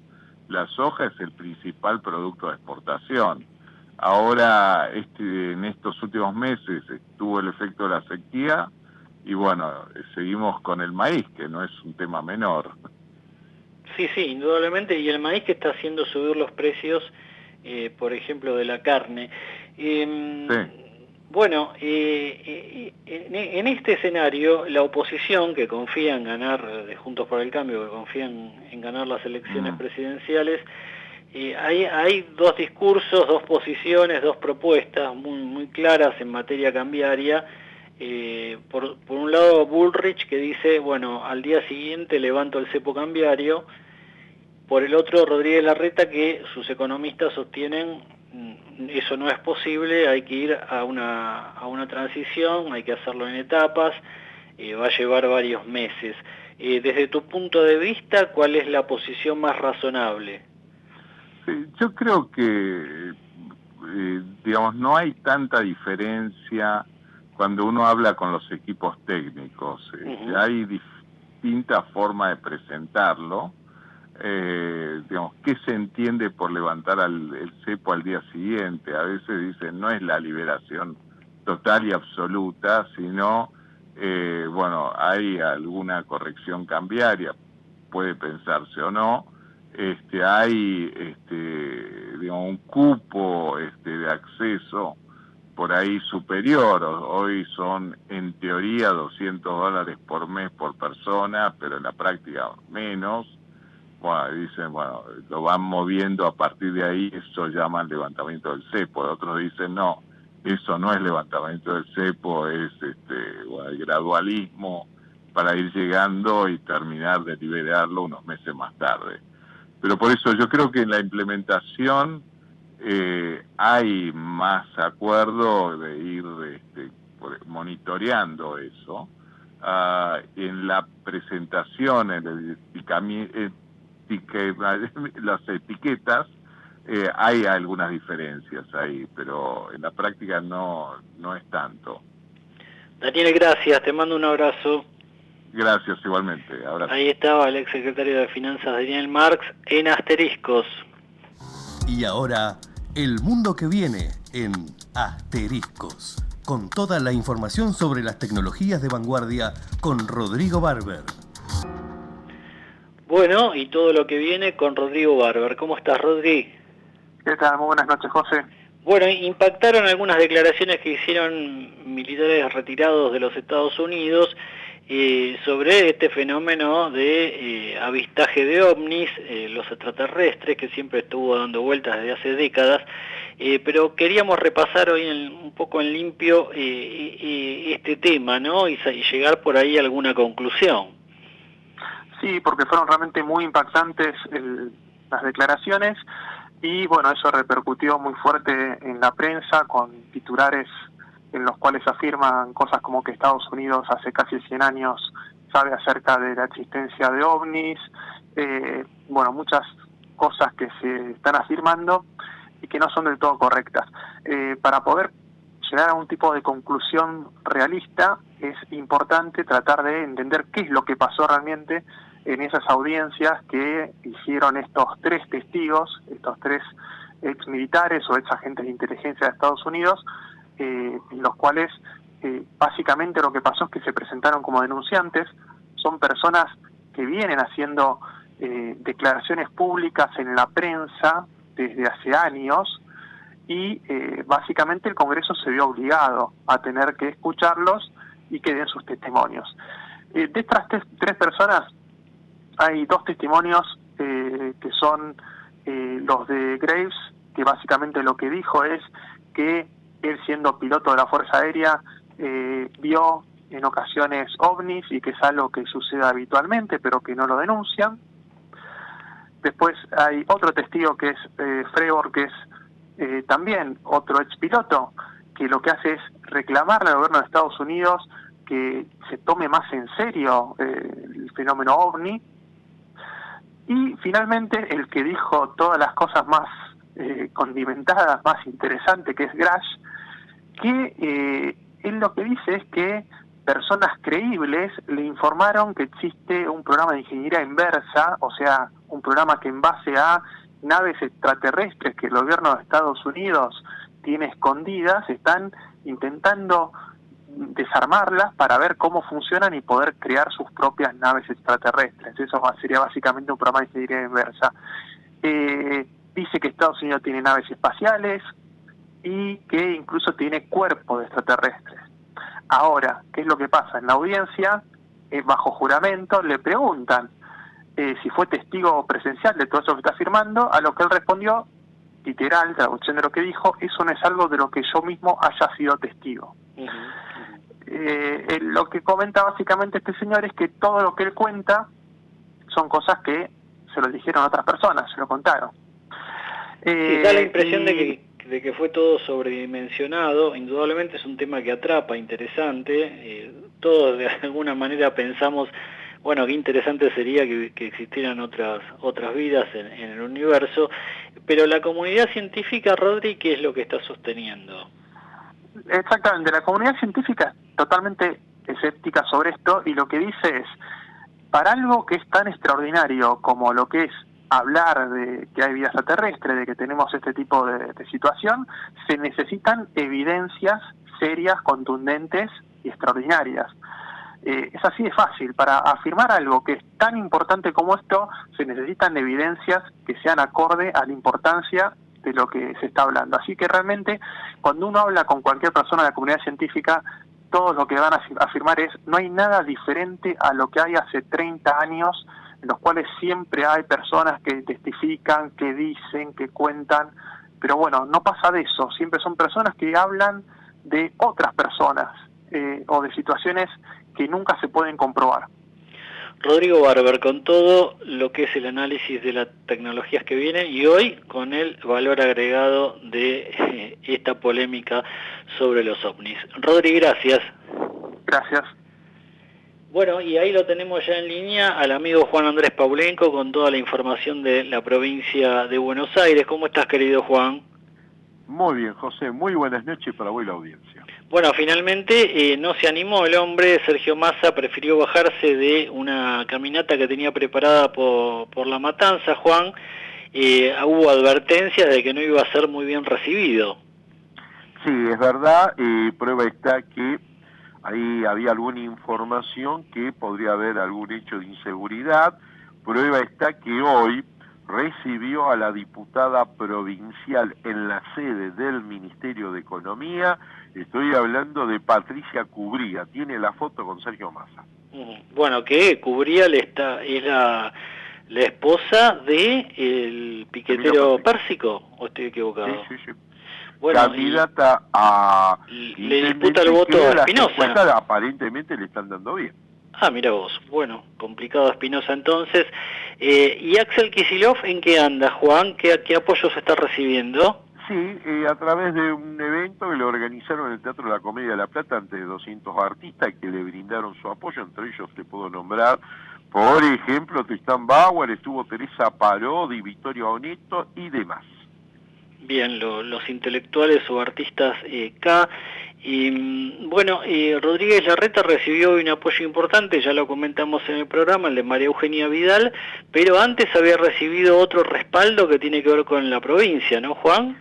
la soja es el principal producto de exportación. Ahora, en estos últimos meses estuvo el efecto de la sequía y bueno, seguimos con el maíz, que no es un tema menor. Sí, indudablemente, y el maíz que está haciendo subir los precios, por ejemplo, de la carne. Bueno, en este escenario, la oposición, que confía en ganar, de Juntos por el Cambio, que confía en ganar las elecciones presidenciales, hay dos discursos, dos posiciones, dos propuestas muy claras en materia cambiaria. Por un lado, Bullrich, que dice, bueno, al día siguiente levanto el cepo cambiario. Por el otro, Rodríguez Larreta, que sus economistas sostienen eso no es posible, hay que ir a una transición, hay que hacerlo en etapas, va a llevar varios meses. Desde tu punto de vista, ¿cuál es la posición más razonable? Sí, yo creo que, digamos, no hay tanta diferencia cuando uno habla con los equipos técnicos. Hay distintas formas de presentarlo. Digamos, ¿qué se entiende por levantar el cepo al día siguiente? A veces dicen, no es la liberación total y absoluta, sino, bueno, hay alguna corrección cambiaria, puede pensarse o no, hay, digamos, un cupo de acceso por ahí superior. Hoy son, en teoría, $200 por mes por persona, pero en la práctica menos. Bueno, dicen, bueno, lo van moviendo a partir de ahí, eso llaman levantamiento del cepo. Otros dicen, no, eso no es levantamiento del cepo, es bueno, el gradualismo para ir llegando y terminar de liberarlo unos meses más tarde. Pero por eso yo creo que en la implementación hay más acuerdo de ir monitoreando eso. En la presentación, en las etiquetas, hay algunas diferencias ahí, pero en la práctica no es tanto. Daniel, gracias, te mando un abrazo. Gracias, igualmente. Abrazo. Ahí estaba el exsecretario de Finanzas, Daniel Marx, en Asteriscos. Y ahora, el mundo que viene en Asteriscos, con toda la información sobre las tecnologías de vanguardia con Rodrigo Barber. Bueno, y todo lo que viene con Rodrigo Barber. ¿Cómo estás, Rodri? ¿Qué tal? Muy buenas noches, José. Bueno, impactaron algunas declaraciones que hicieron militares retirados de los Estados Unidos sobre este fenómeno de avistaje de ovnis, los extraterrestres, que siempre estuvo dando vueltas desde hace décadas, pero queríamos repasar hoy un poco en limpio este tema, ¿no? Y llegar por ahí a alguna conclusión. Sí, porque fueron realmente muy impactantes las declaraciones y bueno, eso repercutió muy fuerte en la prensa con titulares en los cuales afirman cosas como que Estados Unidos hace casi 100 años sabe acerca de la existencia de ovnis, bueno, muchas cosas que se están afirmando y que no son del todo correctas. Para poder llegar a un tipo de conclusión realista es importante tratar de entender qué es lo que pasó realmente en esas audiencias que hicieron estos tres testigos, estos tres ex militares o ex agentes de inteligencia de Estados Unidos, en los cuales básicamente lo que pasó es que se presentaron como denunciantes. Son personas que vienen haciendo declaraciones públicas en la prensa desde hace años y básicamente el Congreso se vio obligado a tener que escucharlos y que den sus testimonios. De estas tres personas hay dos testimonios que son los de Graves, que básicamente lo que dijo es que él siendo piloto de la Fuerza Aérea vio en ocasiones ovnis y que es algo que sucede habitualmente, pero que no lo denuncian. Después hay otro testigo que es Frebor, que es también otro expiloto, que lo que hace es reclamarle al gobierno de Estados Unidos que se tome más en serio el fenómeno ovni. Y finalmente el que dijo todas las cosas más condimentadas, más interesantes, que es Grash, que él lo que dice es que personas creíbles le informaron que existe un programa de ingeniería inversa, o sea, un programa que en base a naves extraterrestres que el gobierno de Estados Unidos tiene escondidas, están intentando desarmarlas para ver cómo funcionan y poder crear sus propias naves extraterrestres. Eso sería básicamente un programa de ingeniería inversa. Dice que Estados Unidos tiene naves espaciales y que incluso tiene cuerpos de extraterrestres. Ahora, ¿qué es lo que pasa? En la audiencia, bajo juramento, le preguntan si fue testigo presencial de todo eso que está afirmando, a lo que él respondió, literal, traducción de lo que dijo, eso no es algo de lo que yo mismo haya sido testigo. Lo que comenta básicamente este señor es que todo lo que él cuenta son cosas que se lo dijeron otras personas, se lo contaron. Da la impresión de que fue todo sobredimensionado. Indudablemente es un tema que atrapa, interesante. Todos de alguna manera pensamos, bueno, qué interesante sería que existieran otras vidas en el universo, pero la comunidad científica, Rodri, ¿qué es lo que está sosteniendo? Exactamente, la comunidad científica es totalmente escéptica sobre esto y lo que dice es, para algo que es tan extraordinario como lo que es hablar de que hay vida extraterrestre, de que tenemos este tipo de situación, se necesitan evidencias serias, contundentes y extraordinarias. Es así de fácil. Para afirmar algo que es tan importante como esto, se necesitan evidencias que sean acorde a la importancia de lo que se está hablando. Así que realmente, cuando uno habla con cualquier persona de la comunidad científica, todos lo que van a afirmar es, no hay nada diferente a lo que hay hace 30 años, en los cuales siempre hay personas que testifican, que dicen, que cuentan, pero bueno, no pasa de eso, siempre son personas que hablan de otras personas o de situaciones que nunca se pueden comprobar. Rodrigo Barber, con todo lo que es el análisis de las tecnologías que vienen y hoy con el valor agregado de esta polémica sobre los ovnis. Rodri, gracias. Gracias. Bueno, y ahí lo tenemos ya en línea al amigo Juan Andrés Paulenco con toda la información de la provincia de Buenos Aires. ¿Cómo estás, querido Juan? Muy bien, José. Muy buenas noches para vos y la audiencia. Bueno, finalmente no se animó el hombre. Sergio Massa prefirió bajarse de una caminata que tenía preparada por La Matanza, Juan. Hubo advertencias de que no iba a ser muy bien recibido. Sí, es verdad. Prueba está que ahí había alguna información que podría haber algún hecho de inseguridad. Prueba está que hoy recibió a la diputada provincial en la sede del Ministerio de Economía. Estoy hablando de Patricia Cubría. Tiene la foto con Sergio Massa. Bueno, que Cubría es la esposa de el piquetero Pérsico, ¿o estoy equivocado? Sí. Bueno, candidata a... Le disputa el voto a Espinosa. Aparentemente le están dando bien. Ah, mira vos. Bueno, complicado Espinosa entonces. ¿Y Axel Kicillof en qué anda, Juan? ¿Qué apoyos está recibiendo? Sí, a través de un evento que lo organizaron en el Teatro de la Comedia de La Plata ante 200 artistas que le brindaron su apoyo. Entre ellos te puedo nombrar, por ejemplo, Tristán Bauer, estuvo Teresa Parodi, Victoria Oneto y demás. Bien, los intelectuales o artistas K. Y bueno, Rodríguez Larreta recibió un apoyo importante, ya lo comentamos en el programa, el de María Eugenia Vidal, pero antes había recibido otro respaldo que tiene que ver con la provincia, ¿no, Juan?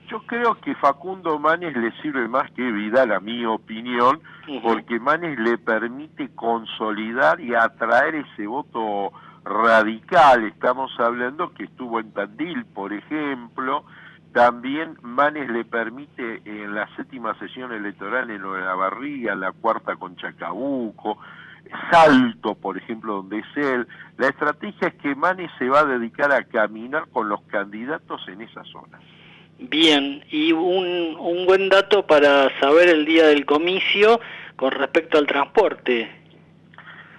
Yo creo que Facundo Manes le sirve más que Vidal, a mi opinión, porque Manes le permite consolidar y atraer ese voto radical. Estamos hablando que estuvo en Tandil, por ejemplo. También Manes le permite en la 7ª sesión electoral en Olavarría, la 4ª con Chacabuco, Salto, por ejemplo, donde es él. La estrategia es que Manes se va a dedicar a caminar con los candidatos en esas zonas. Bien, y un buen dato para saber el día del comicio con respecto al transporte.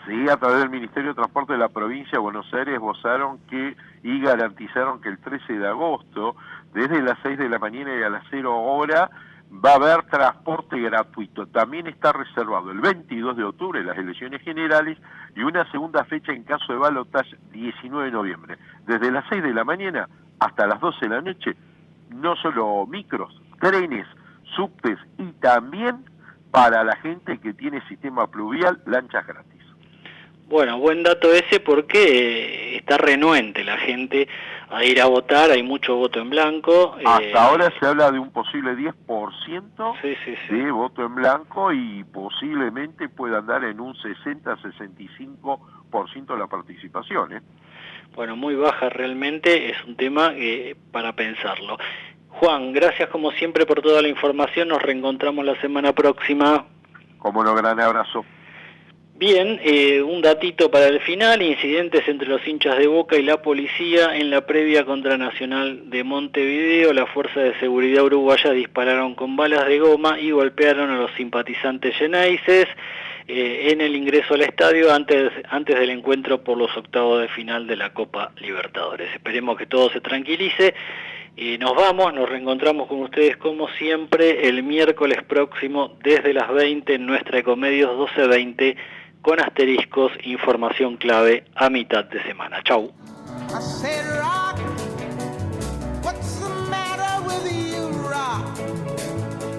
Sí, a través del Ministerio de Transporte de la provincia de Buenos Aires esbozaron y garantizaron que el 13 de agosto, desde las 6 de la mañana y a las 0 horas, va a haber transporte gratuito. También está reservado el 22 de octubre, las elecciones generales, y una segunda fecha en caso de balotaje, 19 de noviembre. Desde las 6 de la mañana hasta las 12 de la noche, no solo micros, trenes, subtes y también para la gente que tiene sistema pluvial, lanchas gratis. Bueno, buen dato ese porque está renuente la gente a ir a votar, hay mucho voto en blanco. Hasta ahora se habla de un posible 10% de voto en blanco y posiblemente pueda andar en un 60-65% la participación. Bueno, muy baja realmente, es un tema para pensarlo. Juan, gracias como siempre por toda la información, nos reencontramos la semana próxima. Como no, gran abrazo. Bien, un datito para el final, incidentes entre los hinchas de Boca y la policía en la previa contra Nacional de Montevideo. La Fuerza de Seguridad Uruguaya dispararon con balas de goma y golpearon a los simpatizantes Xeneises en el ingreso al estadio antes del encuentro por los octavos de final de la Copa Libertadores. Esperemos que todo se tranquilice. Nos vamos, nos reencontramos con ustedes como siempre el miércoles próximo desde las 20 en nuestra Ecomedios 1220 con asteriscos, información clave a mitad de semana. Chau.